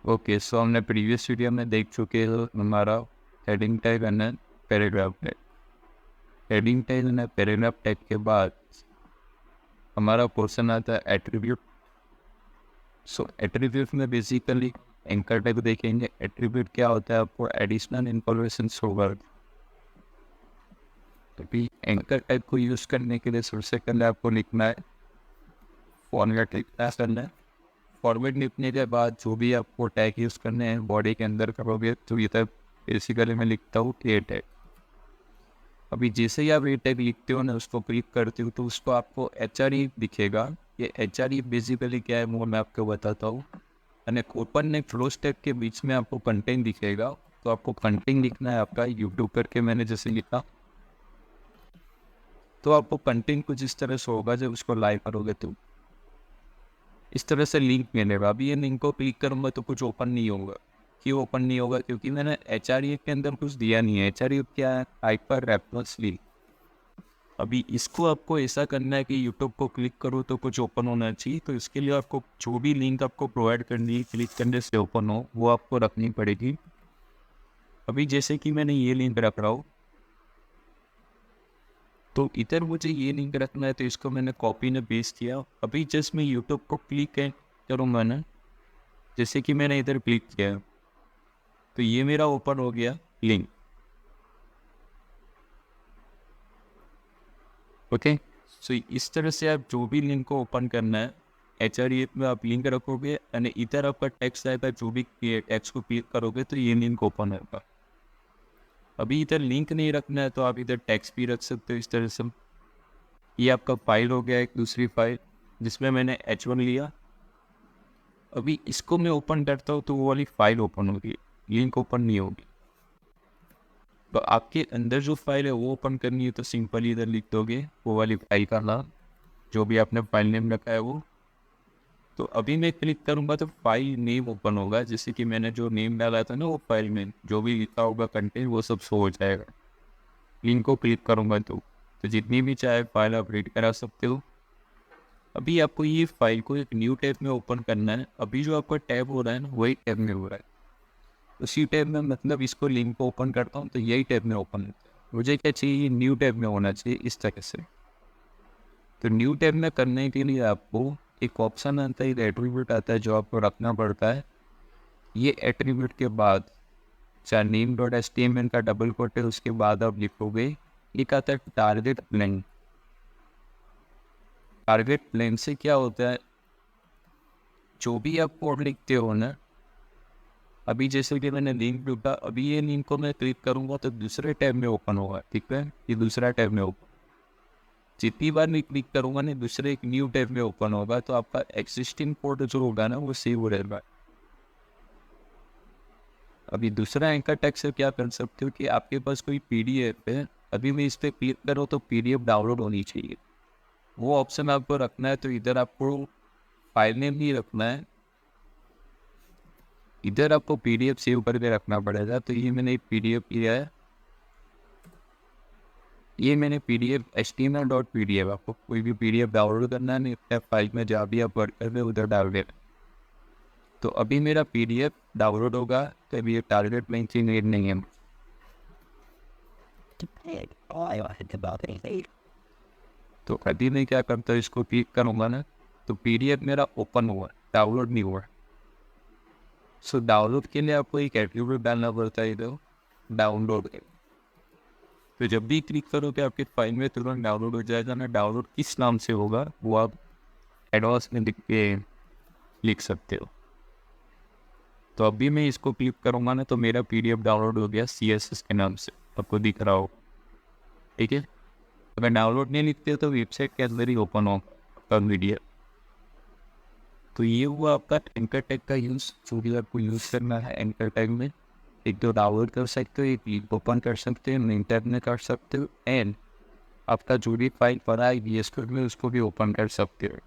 Okay, सो हमने previous video में देख चुके हैं हमारा heading tag and paragraph tag. Heading tag and paragraph tag के बाद हमारा क्वेश्चन आता है एट्रीब्यूट। सो एट्रीब्यूट में बेसिकली एंकर टैग देखेंगे। एट्रीब्यूट क्या होता है, आपको एडिशनल इंफॉर्मेशन होगा। तो भी एंकर टैग को यूज़ करने के लिए सबसे पहले आपको लिखना है फॉर्मेट लिखना करना है। फॉर्मेट लिखने के बाद जो भी आपको टैग यूज़ करने हैं बॉडी के अंदर करोगे तो ये तक बेसिकली मैं लिखता हूँ ये टैग। अभी जैसे ही आप ये टैग लिखते हो ना, उसको क्लिक करते हो तो उसको आपको HRE दिखेगा। ये HRE बेसिकली क्या है वो मैं आपको बताता हूँ। और ओपन ने क्लोज टैग के बीच में आपको कंटेंट दिखेगा, तो आपको कंटेंट लिखना है आपका यूट्यूब करके मैंने जैसे लिखा। तो आपको कंटेंट कुछ इस तरह से होगा जब उसको लाइव करोगे तो इस तरह से लिंक मिलेगा। अभी ये लिंक को क्लिक करूँगा तो कुछ ओपन नहीं होगा। क्यों ओपन नहीं होगा? क्योंकि मैंने HRE के अंदर कुछ दिया नहीं है। HRE क्या है? Hyper reference link. अभी इसको आपको ऐसा करना है कि यूट्यूब को क्लिक करो तो कुछ ओपन होना चाहिए। तो इसके लिए आपको जो भी लिंक आपको प्रोवाइड करनी है क्लिक करने से ओपन हो वो आपको रखनी पड़ेगी। अभी जैसे कि मैंने ये लिंक रख रहा हूँ, तो इधर मुझे ये लिंक रखना है तो इसको मैंने कॉपी ने पेस्ट किया। अभी जस्ट मैं यूट्यूब को क्लिक करूँगा ना, जैसे कि मैंने इधर क्लिक किया तो ये मेरा ओपन हो गया लिंक। ओके, सो इस तरह से आप जो भी लिंक को ओपन करना है HRE में आप लिंक रखोगे और इधर आपका टेक्स्ट आएगा। जो भी टेक्स्ट को क्लिक करोगे तो ये लिंक ओपन होगा। अभी इधर लिंक नहीं रखना है तो आप इधर टेक्स्ट भी रख सकते हो इस तरह से। ये आपका फाइल हो गया एक दूसरी फाइल जिसमें मैंने H1 लिया। अभी इसको मैं ओपन करता हूँ तो वो वाली फाइल ओपन होगी, लिंक ओपन नहीं होगी। तो आपके अंदर जो फाइल है वो ओपन करनी है तो सिंपली इधर लिख दोगे वो वाली फाइल का नाम, जो भी आपने फाइल नेम रखा है वो। तो अभी मैं क्लिक करूँगा तो फाइल नेम ओपन होगा। जैसे कि मैंने जो नेम डाला था ना वो फाइल में जो भी लिखा होगा कंटेंट वो सब शो हो जाएगा। लिंक को क्लिक करूँगा तो जितनी भी चाहे फाइल आप रीड करा सकते हो। अभी आपको ये फाइल को एक न्यू टैब में ओपन करना है। अभी जो आपका टैब हो रहा है ना वही टैब में हो रहा है। उसी टैब में मतलब इसको लिंक को ओपन करता हूँ तो यही टैब में ओपन होता है। मुझे क्या चाहिए, न्यू टैब में होना चाहिए इस तरह से। तो न्यू टैब में करने के लिए आपको एक ऑप्शन आता है, एक एट्रीब्यूट आता है जो आपको रखना पड़ता है। ये एट्रीब्यूट के बाद चाहे name.html का डबल कोट है उसके बाद आप लिखोगे, एक आता है टारगेट प्लेन। टारगेट प्लेन से क्या होता है, जो भी आप कोड लिखते हो ना, अभी जैसे कि मैंने लिंक लिखा, अभी ये लिंक को मैं क्लिक करूँगा तो दूसरे टैब में ओपन होगा। ठीक है, ये दूसरा टैब में ओपन। जितनी बार मैं क्लिक करूँगा ना दूसरे एक न्यू टैब में ओपन होगा तो आपका एक्सिस्टिंग कोड जो होगा ना वो सेव हो रहेगा। अभी दूसरा एंकर टैग से क्या कर सकते हो कि आपके पास कोई PDF है, अभी मैं इस पर क्लिक करूँ तो PDF डाउनलोड होनी चाहिए। वो ऑप्शन आपको रखना है। तो इधर आपको फाइल नेम नहीं रखना है, इधर आपको PDF सेव करके रखना पड़ेगा। तो ये मैंने एक PDF किया है, ये मैंने PDF html.pdf, आपको कोई भी PDF डाउनलोड करना है नहीं, अपने फाइल में जहाँ भी आप वर्क कर रहे हो उधर डाल देना। तो अभी मेरा PDF डाउनलोड होगा तो अभी ये टारगेट लाइन की नीड नहीं है। तो अभी मैं क्या करता हूँ, इसको क्लिक करूँगा ना तो PDF मेरा ओपन हुआ, डाउनलोड नहीं हुआ। सो डाउनलोड के लिए आपको एक एट्रीब्यूट डालना पड़ता है इधर, डाउनलोड। तो जब भी क्लिक करोगे आपके फाइल में तुरंत डाउनलोड हो जाएगा ना। डाउनलोड किस नाम से होगा वो आप एडवांस में लिख सकते हो। तो अभी मैं इसको क्लिक करूँगा ना तो मेरा PDF डाउनलोड हो गया CSS के नाम से, आपको दिख रहा हो। ठीक है, अगर डाउनलोड नहीं लिखते तो वेबसाइट के अंदर ही ओपन होगा PDF। तो ये हुआ आपका एंकर टैग का यूज़, जो भी आपको यूज़ करना है एंकर टैग में। एक तो डाउनलोड कर सकते हो, एक लिंक ओपन कर सकते हो, इंटरनेट में कर सकते हो, एंड आपका जो भी फाइल पड़ा है VS कोड में उसको भी ओपन कर सकते हो।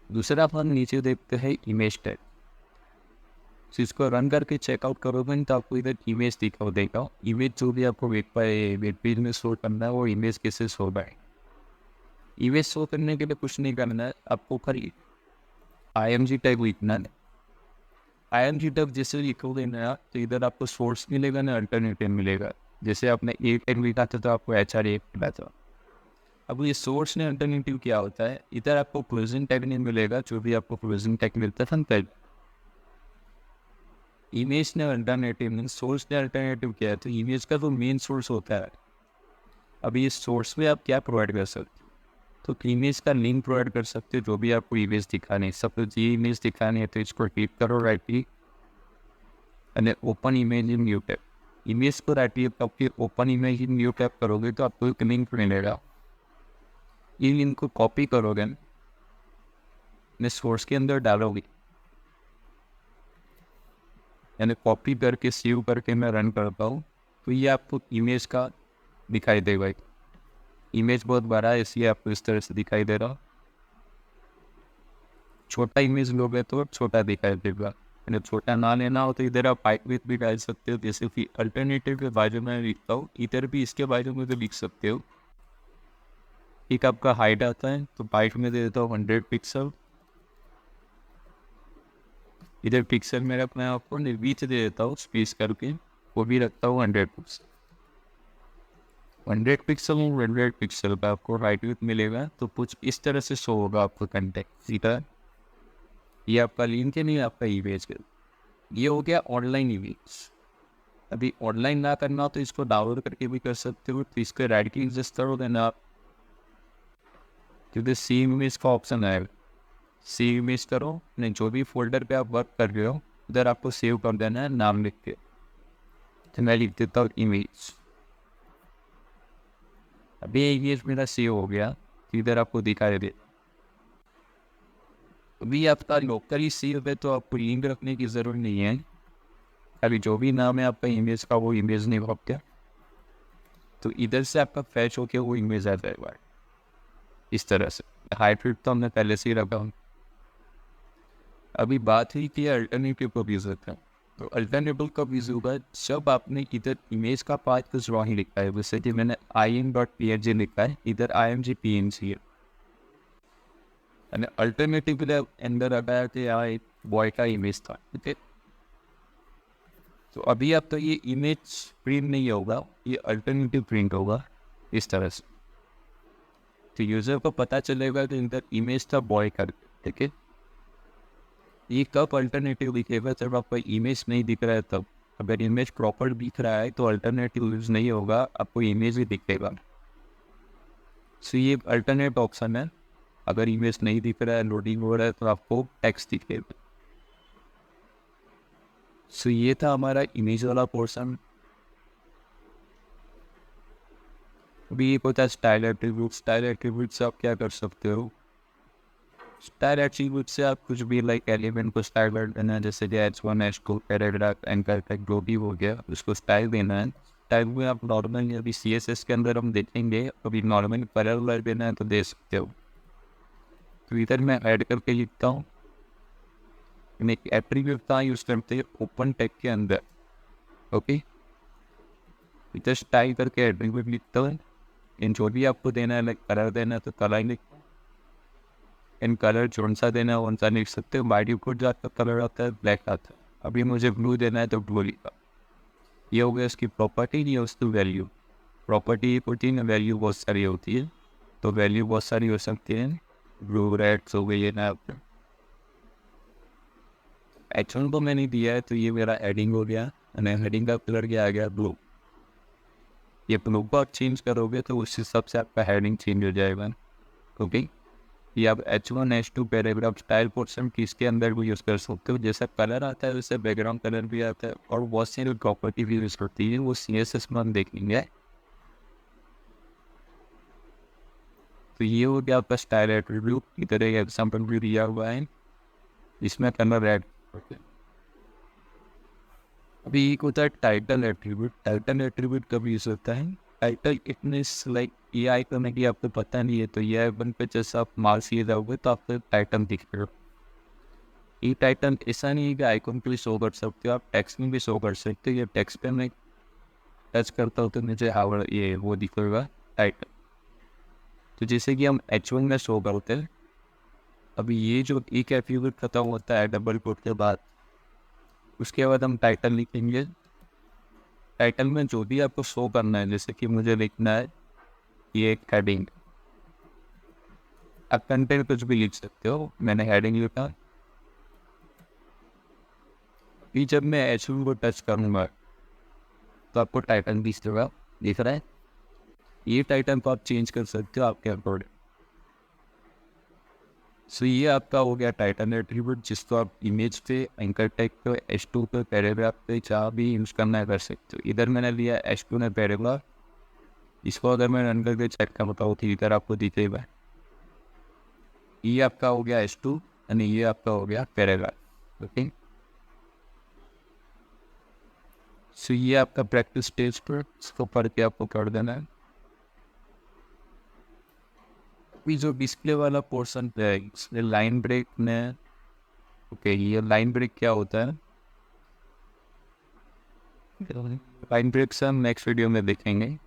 दूसरा अपन नीचे देखते हैं इमेज टैग। तो इसको रन करके चेकआउट करोगे तो आपको इधर इमेज दिखाओ देगा। इमेज जो भी आपको वेब पेज में शो करना है वो इमेज कैसे शो है। इमेज शो करने के लिए कुछ नहीं करना है, आपको खाली IMG टैग लिखना है। IMG तक जैसे लिखोगे ना तो इधर आपको सोर्स मिलेगा ना अल्टरनेटिव मिलेगा। जैसे आपने ए टैग लिखा था तो आपको HRA मिला था। अब ये सोर्स ने अल्टरनेटिव क्या होता है, इधर आपको क्लोजिंग टैग नहीं मिलेगा, जो भी आपको क्लोजिंग टैग मिलता था पहले। इमेज ने अल्टरनेटिव मीन सोर्स ने अल्टरनेटिव क्या है, तो इमेज का तो मेन सोर्स होता है। अब ये सोर्स में आप क्या प्रोवाइड कर सकते हो, तो इमेज का लिंक प्रोवाइड कर सकते हो, जो भी आपको इमेज दिखानी है। सपोज ये इमेज दिखानी है तो इसको क्लिक करो right click and open image in new tab. Image को राइट क्लिक करके open image in new tab करोगे तो आपको एक लिंक मिलेगा। ये लिंक को कॉपी करोगे मैं सोर्स के अंदर डालोगे, यानी कॉपी करके सेव करके मैं रन करता हूँ तो ये आपको इमेज का दिखाई देगा। इमेज बहुत बड़ा है इसलिए आपको इस तरह से दिखाई दे रहा। छोटा इमेज लोगे तो छोटा दिखाई देगा, यानी छोटा ना लेना हो तो इधर आप हाइट विड्थ भी डाल सकते हो। जैसे कि अल्टरनेटिव के बाजू में लिखता हूँ, इधर भी इसके बाजू में तो लिख सकते हो। एक आपका हाइट आता है तो हाइट में दे देता हूँ 100 पिक्सल। इधर पिक्सल में अपने आपको बीच दे देता हूँ स्पेस करके, वो भी रखता हूँ 100 पिक्सल। 100 पिक्सल और 100 पिक्सल का आपको हाइट विड्थ मिलेगा। तो कुछ इस तरह से शो होगा आपको कंटेंट सीधा। ये आपका लिंक है, नहीं आपका इमेज है। ये हो गया ऑनलाइन इमेज। अभी ऑनलाइन ना करना तो इसको डाउनलोड करके भी कर सकते हो। तो इसके राइट क्लिक जस्ट करोगे ना आप, क्योंकि सेव इमेज का ऑप्शन आएगा, सेव इमेज करो। नहीं, जो भी फोल्डर पे आप वर्क कर रहे हो उधर आपको सेव कर देना है नाम लिख के। तो मैं लिख देता हूँ इमेज। अभी इमेज मेरा सेव हो गया, इधर आपको दिखाई दे। अभी आपका लोकली सेव है तो आपको लिंक रखने की ज़रूरत नहीं है। अभी जो भी नाम है आपका इमेज का वो इमेज नहीं रखते, तो इधर से आपका फैच होके वो इमेज आ जाएगा इस तरह से। हाइट रेट तो हमने पहले से ही रखा हूँ। अभी बात ही कि अल्टरनेटिव कब यूज़ होता है, तो अल्टरनेटिव कब यूज़ होगा जब आपने इधर इमेज का पार्ट कुछ रॉन्ग लिखा है। जैसे कि मैंने im.png लिखा है, इधर img.png है। અને अल्टरनेटिव के लिए अंदर आता है कि यहाँ एक बॉय का इमेज था, ठीक है। तो अभी अब तो ये इमेज प्रिंट नहीं होगा, ये अल्टरनेटिव प्रिंट होगा इस तरह से। तो यूज़र को पता चलेगा कि इधर इमेज था बॉय का, ठीक है। ये कब अल्टरनेटिव दिखेगा, जब आपको इमेज नहीं दिख रहा है तब। अगर इमेज प्रॉपर दिख रहा है तो अल्टरनेटिव यूज़ नहीं होगा, आपको इमेज ही दिखेगा। सो ये अल्टरनेट ऑप्शन है। अगर इमेज नहीं दिख रहा है, लोडिंग हो रहा है, तो आपको टेक्स्ट दिखेगा। सो ये था हमारा इमेज वाला पोर्शन। अभी ये होता है स्टाइल एट्रीब्यूट। स्टाइल एट्रीब्यूट से आप क्या कर सकते हो, स्टाइल एट्रीब्यूट से आप कुछ भी लाइक एलिमेंट को स्टाइल कर देना है। जैसे कि H1 H2 paragraph anchor tag जो भी हो गया उसको स्टाइल देना है। स्टाइल में आप नॉर्मल अभी CSS के अंदर हम देखेंगे, अभी नॉर्मल कलर देना है तो दे सकते हो। तो इधर मैं ऐड करके लिखता हूँ। मैं एक एट्रीब्यूट का यूज़ करते हैं ओपन टैग के अंदर, ओके। इधर स्टाइल करके एट्रीब्यूट लिखता हूँ। इन जो भी आपको देना है लाइक कलर देना है तो कलर लिख, इन कलर कौन सा देना है कौन सा लिख सकते हो। बाई डिफॉल्ट जो आपका कलर आता है ब्लैक आता है। अभी मुझे ब्लू देना है तो ब्लू लिखा। ये हो गया इसकी प्रॉपर्टी। नहीं उसकी वैल्यू, प्रॉपर्टी होती है, वैल्यू बहुत सारी होती है। तो वैल्यू बहुत सारी हो सकती है, ब्लू रेड हो गई है ना। H1 को मैंने दिया है तो ये मेरा एडिंग हो गया, हेडिंग का कलर क्या आ गया ब्लू। ये ब्लू को आप चेंज करोगे तो उस हिसाब से आपका हेडिंग चेंज हो जाएगा, ओके। ये आप H1 H2 paragraph style portion किसके अंदर भी यूज़ कर सकते हो। जैसा कलर आता है वैसे बैकग्राउंड कलर भी आता है, और बहुत सारी प्रॉपर्टी भी यूज़ करती है, वो CSS में हम देखेंगे। तो ये हो गया आपका स्टाइल एट्रीब्यूट। इधर एक एग्जाम्पल भी दिया हुआ है, इसमें कलर ऐड करते हैं। अभी एक होता है टाइटल एट्रीब्यूट। टाइटल एट्रीब्यूट कब यूज़ होता है, टाइटल इतने लाइक ये आइकन है कि आपको पता नहीं है, तो ये आइकन पे जैसे आप मार्क्स ये जाओगे तो आपको टाइटल दिख रहा है। ये टाइटल ऐसा नहीं है कि आइकन पे शो कर सकते हो, आप टेक्स्ट में भी शो कर सकते हो। ये टेक्स्ट पे मैं टच करता हूँ तो मुझे हावर ये वो दिखेगा टाइटल। तो जैसे कि हम H1 में शो करते हैं। अभी ये जो एक एट्रीब्यूट खत्म होता है डबल कोट के बाद, उसके बाद हम टाइटल लिखेंगे। टाइटल में जो भी आपको शो करना है, जैसे कि मुझे लिखना है ये एक हेडिंग, आप कंटेंट कुछ भी लिख सकते हो, मैंने हेडिंग लिखा। फिर जब मैं H1 को टच करूँगा तो आपको टाइटल भी दिख रहा है। ये टाइटल को आप चेंज कर सकते हो आपके अकॉर्डिंग। सो ये आपका हो गया टाइटल एट्रीब्यूट, जिसको आप इमेज पे, एंकर टैग पे, H2 पे, पैराग्राफ पे जहाँ भी यूज करना है कर सकते हो। इधर मैंने लिया H2 ने पैराग्राफ, इसको अगर मैं रन करके चेक कर बताऊँ तो इधर आपको दिखेगा। ये आपका हो गया H2 और ये आपका हो गया पैराग्राफ। ओके, सो ये आपका प्रैक्टिस स्टेज पर, इसको पढ़ के आपको कर देना है। अभी जो डिस्प्ले वाला पोर्शन है इसमें लाइन ब्रेक में, ओके ये लाइन ब्रेक क्या होता है, लाइन ब्रेक से हम नेक्स्ट वीडियो में देखेंगे।